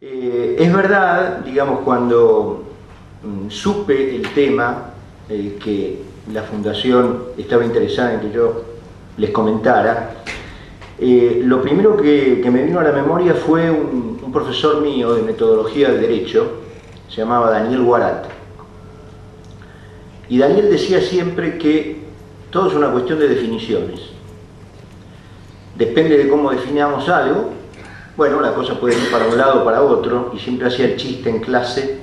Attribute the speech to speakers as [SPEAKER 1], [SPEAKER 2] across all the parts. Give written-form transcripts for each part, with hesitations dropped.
[SPEAKER 1] Es verdad, digamos, cuando supe el tema, que la Fundación estaba interesada en que yo les comentara, lo primero que me vino a la memoria fue un profesor mío de metodología del derecho, se llamaba Daniel Guarat. Y Daniel decía siempre que todo es una cuestión de definiciones. Depende de cómo definamos algo, bueno, la cosa puede ir para un lado o para otro, y siempre hacía el chiste en clase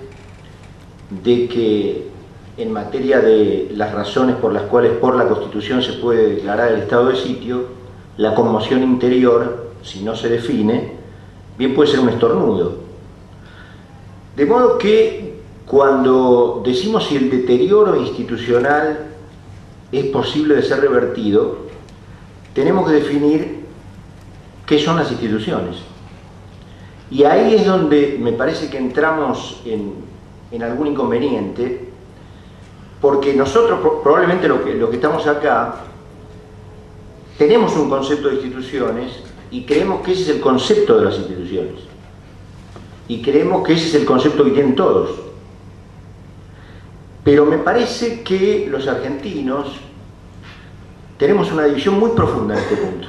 [SPEAKER 1] de que en materia de las razones por las cuales por la Constitución se puede declarar el estado de sitio, la conmoción interior, si no se define, bien puede ser un estornudo. De modo que cuando decimos si el deterioro institucional es posible de ser revertido, tenemos que definir qué son las instituciones. Y ahí es donde me parece que entramos en algún inconveniente, porque nosotros probablemente los que estamos acá tenemos un concepto de instituciones y creemos que ese es el concepto de las instituciones. Y creemos que ese es el concepto que tienen todos. Pero me parece que los argentinos tenemos una división muy profunda en este punto.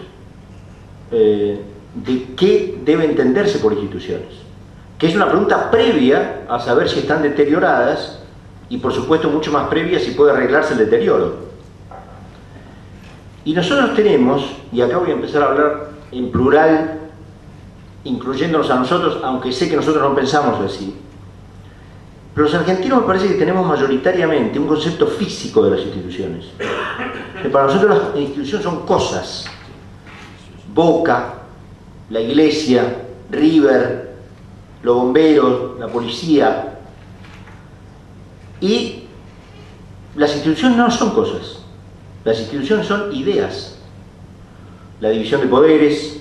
[SPEAKER 1] De qué debe entenderse por instituciones, que es una pregunta previa a saber si están deterioradas y por supuesto mucho más previa si puede arreglarse el deterioro. Y nosotros tenemos, y acá voy a empezar a hablar en plural, incluyéndonos a nosotros, aunque sé que nosotros no pensamos así, pero los argentinos me parece que tenemos mayoritariamente un concepto físico de las instituciones. Que para nosotros las instituciones son cosas. Boca, la iglesia, River, los bomberos, la policía. Y las instituciones no son cosas. Las instituciones son ideas. La división de poderes,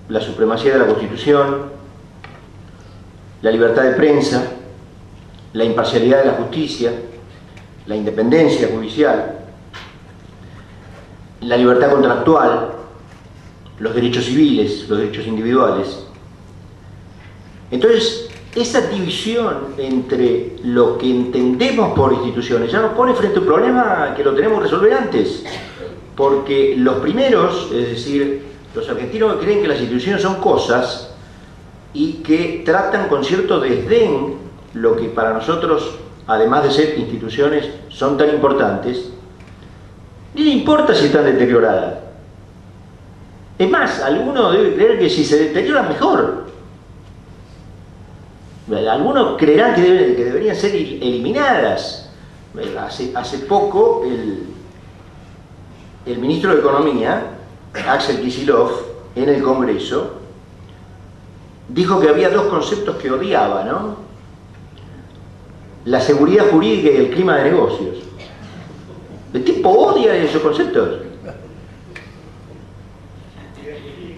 [SPEAKER 1] la supremacía de la Constitución, la libertad de prensa, la imparcialidad de la justicia, la independencia judicial, la libertad contractual, los derechos civiles, los derechos individuales. Entonces, esa división entre lo que entendemos por instituciones ya nos pone frente a un problema que lo tenemos que resolver antes. Porque los primeros, es decir, los argentinos creen que las instituciones son cosas y que tratan con cierto desdén lo que para nosotros, además de ser instituciones, son tan importantes, ni le importa si están deterioradas. Es más, alguno debe creer que si se deterioran mejor. Algunos creerán que deberían ser eliminadas. Hace poco el ministro de Economía, Axel Kicillof, en el Congreso, dijo que había dos conceptos que odiaba, ¿no? La seguridad jurídica y el clima de negocios. El tipo odia esos conceptos.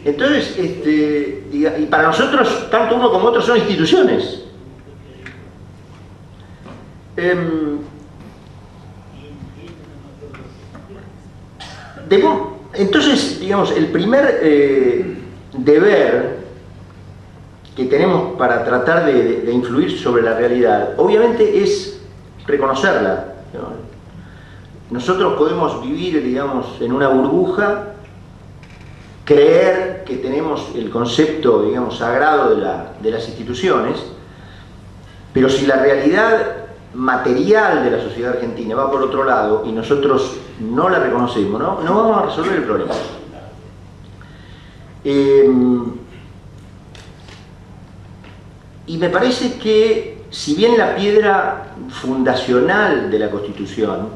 [SPEAKER 1] Entonces, y para nosotros, tanto uno como otro son instituciones. Entonces, digamos, el primer deber que tenemos para tratar de influir sobre la realidad, obviamente es reconocerla, ¿no? Nosotros podemos vivir, digamos, en una burbuja, creer que tenemos el concepto, digamos, sagrado de las instituciones, pero si la realidad material de la sociedad argentina va por otro lado y nosotros no la reconocemos, no vamos a resolver el problema. Y me parece que, si bien la piedra fundacional de la Constitución,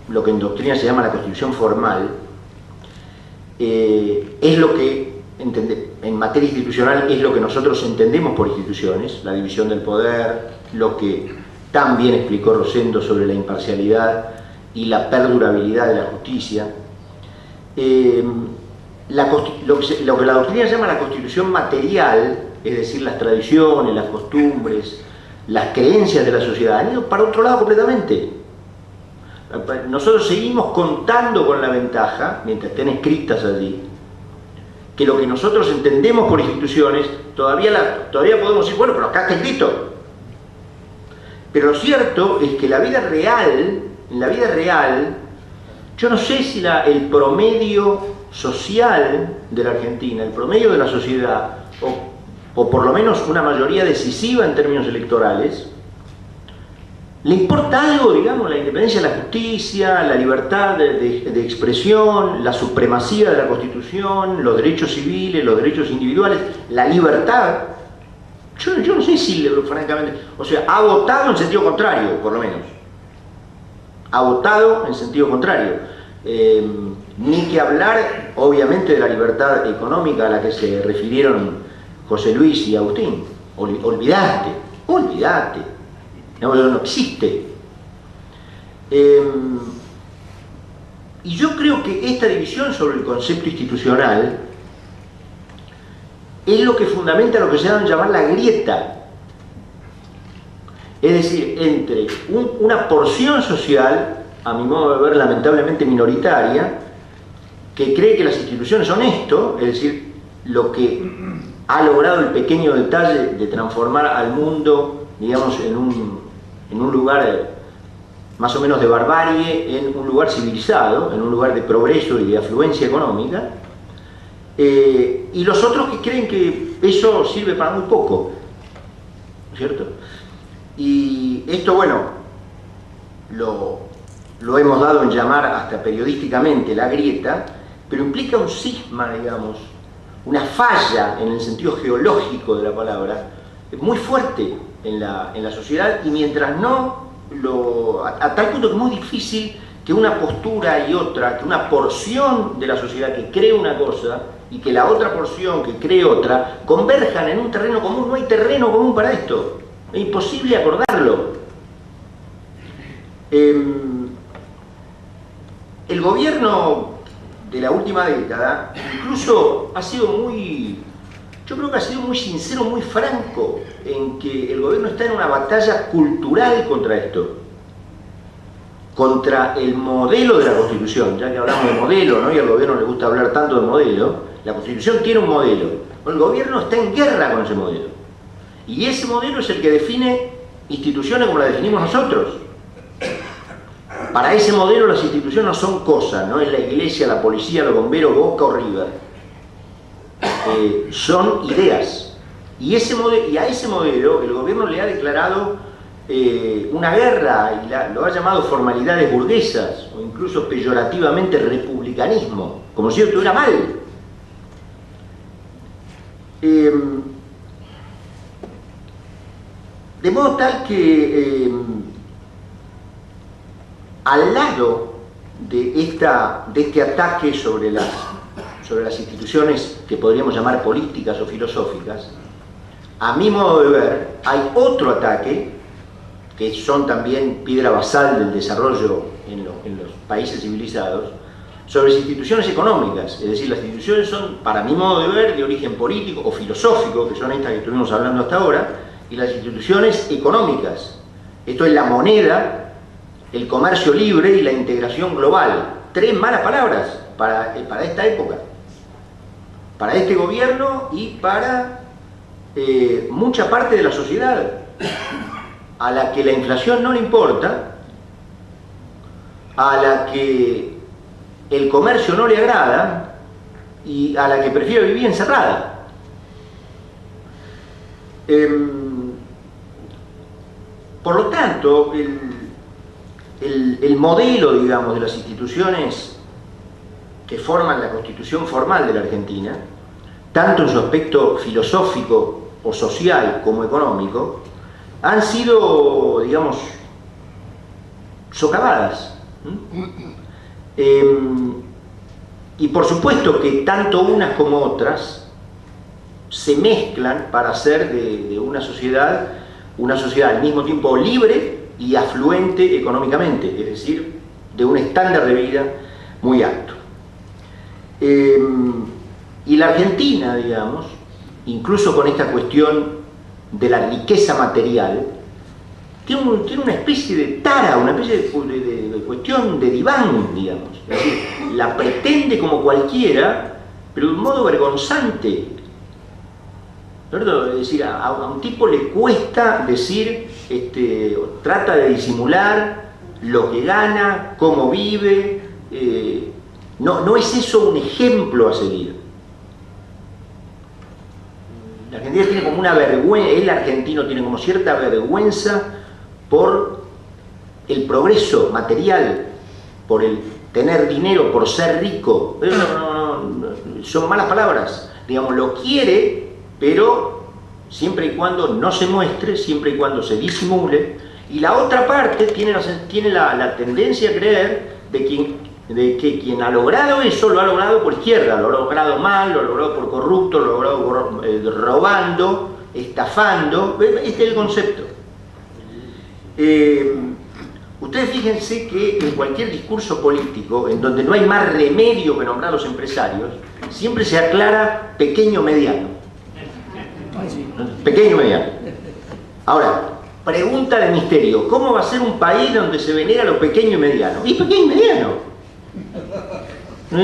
[SPEAKER 1] lo que en doctrina se llama la Constitución formal, es lo que, en materia institucional, es lo que nosotros entendemos por instituciones, la división del poder, lo que tan bien explicó Rosendo sobre la imparcialidad y la perdurabilidad de la justicia. Lo que la doctrina llama la Constitución material, es decir, las tradiciones, las costumbres, las creencias de la sociedad, han ido para otro lado completamente. Nosotros seguimos contando con la ventaja, mientras estén escritas allí, que lo que nosotros entendemos por instituciones, todavía podemos decir, bueno, pero acá está escrito. Pero lo cierto es que en la vida real, yo no sé si el promedio social de la Argentina, el promedio de la sociedad, o por lo menos una mayoría decisiva en términos electorales, ¿le importa algo, digamos, la independencia de la justicia, la libertad de expresión, la supremacía de la Constitución, los derechos civiles, los derechos individuales, la libertad? Yo no sé si, francamente, o sea, ha votado en sentido contrario, por lo menos. Ha votado en sentido contrario. Ni que hablar, obviamente, de la libertad económica a la que se refirieron José Luis y Agustín. Olvidate. No existe. Y yo creo que esta división sobre el concepto institucional es lo que fundamenta lo que se da a llamar la grieta. Es decir, entre una porción social, a mi modo de ver lamentablemente minoritaria, que cree que las instituciones son esto, es decir, lo que ha logrado el pequeño detalle de transformar al mundo, digamos, en un lugar más o menos de barbarie, en un lugar civilizado, en un lugar de progreso y de afluencia económica, y los otros que creen que eso sirve para muy poco, ¿cierto? Y esto, bueno, lo hemos dado en llamar hasta periodísticamente la grieta, pero implica un cisma, digamos, una falla en el sentido geológico de la palabra, muy fuerte en la sociedad, y mientras no a tal punto que es muy difícil que una postura y otra, que una porción de la sociedad que cree una cosa y que la otra porción que cree otra, converjan en un terreno común. No hay terreno común para esto, es imposible acordarlo. El gobierno de la última década incluso ha sido yo creo que ha sido muy sincero, muy franco, en que el gobierno está en una batalla cultural contra esto, contra el modelo de la Constitución. Ya que hablamos de modelo, ¿no? Y al gobierno le gusta hablar tanto de modelo, la Constitución tiene un modelo. El gobierno está en guerra con ese modelo, y ese modelo es el que define instituciones como las definimos nosotros. Para ese modelo las instituciones no son cosas, no es la iglesia, la policía, los bomberos, Boca o River. Son ideas, y a ese modelo el gobierno le ha declarado una guerra, y lo ha llamado formalidades burguesas, o incluso peyorativamente republicanismo, como si estuviera mal. De modo tal que al lado de este ataque sobre las instituciones que podríamos llamar políticas o filosóficas, a mi modo de ver, hay otro ataque, que son también piedra basal del desarrollo en los países civilizados, sobre las instituciones económicas. Es decir, las instituciones son, para mi modo de ver, de origen político o filosófico, que son estas que estuvimos hablando hasta ahora, y las instituciones económicas. Esto es la moneda, el comercio libre y la integración global. Tres malas palabras para esta época, para este gobierno y para mucha parte de la sociedad, a la que la inflación no le importa, a la que el comercio no le agrada y a la que prefiere vivir encerrada. Por lo tanto, el modelo, digamos, de las instituciones que forman la constitución formal de la Argentina, tanto en su aspecto filosófico o social como económico, han sido, digamos, socavadas. Y por supuesto que tanto unas como otras se mezclan para hacer de una sociedad al mismo tiempo libre y afluente económicamente, es decir, de un estándar de vida muy alto. Y la Argentina, digamos, incluso con esta cuestión de la riqueza material, tiene una especie de tara, una especie de cuestión de diván, digamos. Es decir, la pretende como cualquiera, pero de un modo vergonzante. ¿Verdad? Es decir, a un tipo le cuesta decir, trata de disimular lo que gana, cómo vive. No es eso un ejemplo a seguir. La Argentina tiene como una vergüenza, el argentino tiene como cierta vergüenza por el progreso material, por el tener dinero, por ser rico. Son malas palabras. Digamos, lo quiere, pero siempre y cuando no se muestre, siempre y cuando se disimule. Y la otra parte tiene la tendencia a creer de que quien ha logrado eso lo ha logrado por izquierda, lo ha logrado mal, lo ha logrado por corrupto, lo ha logrado robando, estafando. Este es el concepto. Ustedes fíjense que en cualquier discurso político, en donde no hay más remedio que nombrar a los empresarios, siempre se aclara pequeño mediano. Pequeño mediano. Ahora, pregunta de misterio: ¿cómo va a ser un país donde se venera lo pequeño y mediano? Y pequeño y mediano. No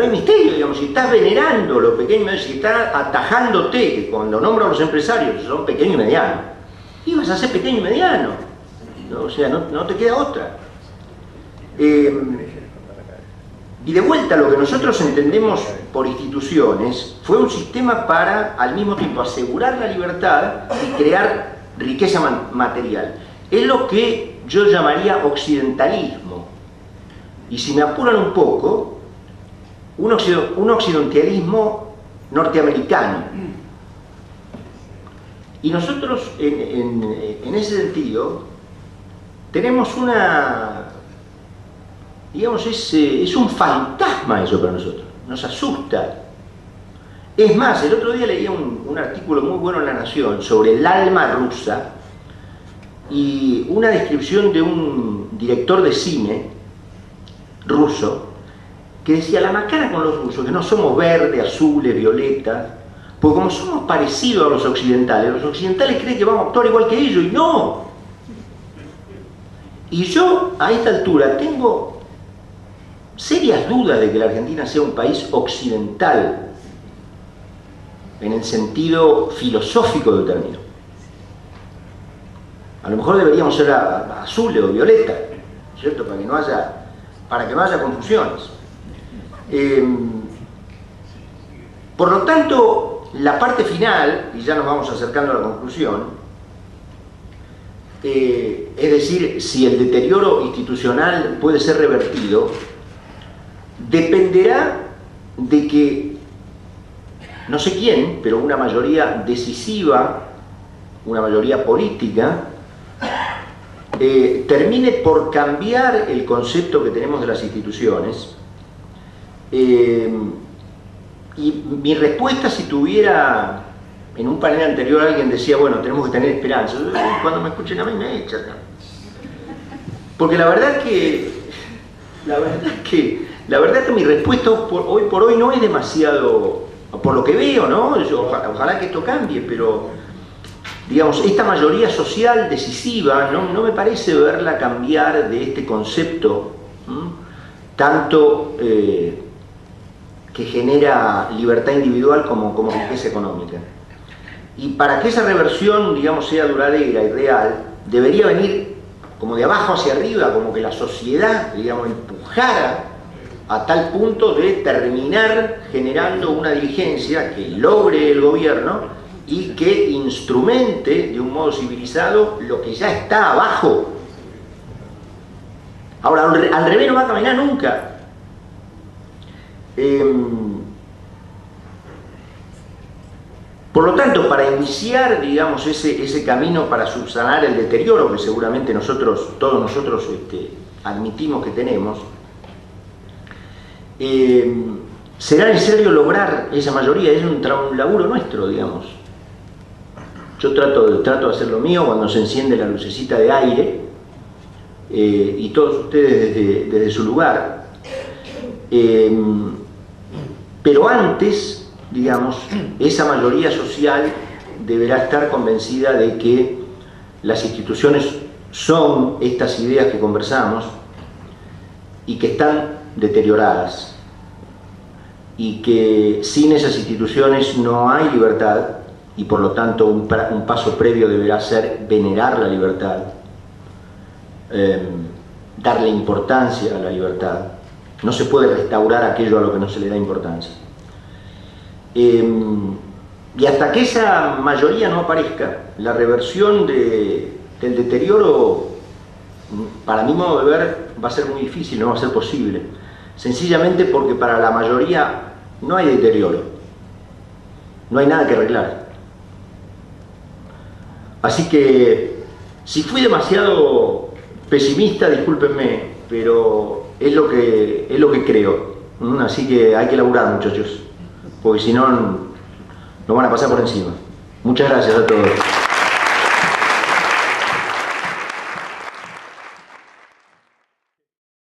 [SPEAKER 1] hay misterio, digamos. Si estás venerando lo pequeño y mediano, si estás atajándote, que cuando nombro a los empresarios son pequeño y mediano, y vas a ser pequeño y mediano. ¿No? O sea, no te queda otra. Y de vuelta, lo que nosotros entendemos por instituciones fue un sistema para, al mismo tiempo, asegurar la libertad y crear riqueza material. Es lo que yo llamaría occidentalismo. Y si me apuran un poco, un occidentalismo norteamericano. Y nosotros, en ese sentido, tenemos digamos, es un fantasma eso para nosotros, nos asusta. Es más, el otro día leía un artículo muy bueno en La Nación sobre el alma rusa y una descripción de un director de cine ruso que decía: la macana con los rusos, que no somos verdes, azules, violetas, porque como somos parecidos a los occidentales creen que vamos a actuar igual que ellos, y no. Y yo, a esta altura, tengo serias dudas de que la Argentina sea un país occidental, en el sentido filosófico del término. A lo mejor deberíamos ser azules o violeta, ¿cierto? Para que no haya confusiones. Por lo tanto, la parte final, y ya nos vamos acercando a la conclusión, es decir, si el deterioro institucional puede ser revertido, dependerá de que, no sé quién, pero una mayoría decisiva, una mayoría política, termine por cambiar el concepto que tenemos de las instituciones. Y mi respuesta, si tuviera... En un panel anterior alguien decía: bueno, tenemos que tener esperanza. Cuando me escuchen a mí me echan. Porque la verdad que mi respuesta hoy por hoy no es demasiado, por lo que veo, ¿no? Ojalá que esto cambie, pero digamos, esta mayoría social decisiva no me parece verla cambiar de este concepto, tanto que genera libertad individual como riqueza económica. Y para que esa reversión, digamos, sea duradera y real, debería venir como de abajo hacia arriba, como que la sociedad, digamos, empujara a tal punto de terminar generando una dirigencia que logre el gobierno y que instrumente de un modo civilizado lo que ya está abajo. Ahora, al revés no va a caminar nunca. Por lo tanto, para iniciar, digamos, ese camino para subsanar el deterioro que seguramente todos nosotros admitimos que tenemos, será necesario lograr esa mayoría. Es un laburo nuestro, digamos. Yo trato de hacer lo mío cuando se enciende la lucecita de aire, y todos ustedes desde su lugar. Pero antes, digamos, esa mayoría social deberá estar convencida de que las instituciones son estas ideas que conversamos y que están deterioradas. y que sin esas instituciones no hay libertad, y por lo tanto un paso previo deberá ser venerar la libertad, darle importancia a la libertad. No se puede restaurar aquello a lo que no se le da importancia. Y hasta que esa mayoría no aparezca, la reversión del deterioro, para mi modo de ver, va a ser muy difícil, no va a ser posible. Sencillamente porque para la mayoría no hay deterioro, no hay nada que arreglar. Así que, si fui demasiado pesimista, discúlpenme, pero es lo que creo. Así que hay que laburar, muchachos, porque si no, nos van a pasar por encima. Muchas gracias a todos.